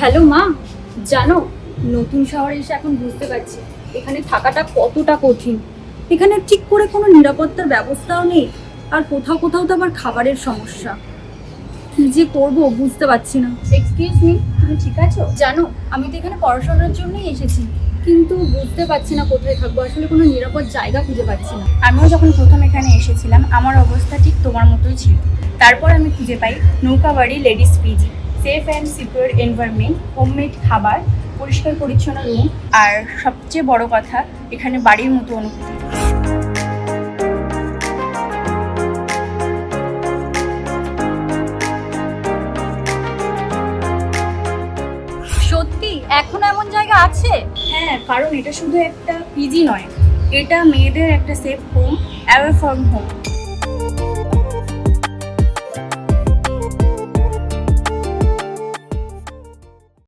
Hello মা, জানো নতুন শহরে এসে এখন বুঝতে পারছি এখানে থাকাটা কতটা কঠিন। এখানে ঠিক করে কোনো নিরাপত্তার ব্যবস্থাও নেই, আর কোথাও কোথাও তো আবার খাবারের সমস্যা। কি যে করবো বুঝতে পারছি না। এক্সকিউজ মি, তুমি ঠিক আছো? জানো আমি তো এখানে পড়াশোনার জন্যই এসেছি, কিন্তু বুঝতে পারছি না কোথায় থাকবো, আসলে কোনো নিরাপদ জায়গা খুঁজে পাচ্ছি না। আমিও যখন প্রথম এখানে এসেছিলাম আমার অবস্থা ঠিক তোমার মতোই ছিল। তারপর আমি খুঁজে পাই নৌকাবাড়ি লেডিস পিজি, safe and secure environment, homemade খাবার, পরিষ্কার পরিচ্ছন্ন রুম, আর সবচেয়ে বড় কথা এখানে বাড়ির মতো অনুভূতি। সত্যি এখনো এমন জায়গা আছে? হ্যাঁ, কারণ এটা শুধু একটা পিজি নয়, এটা মেয়েদের একটা safe home, away from home.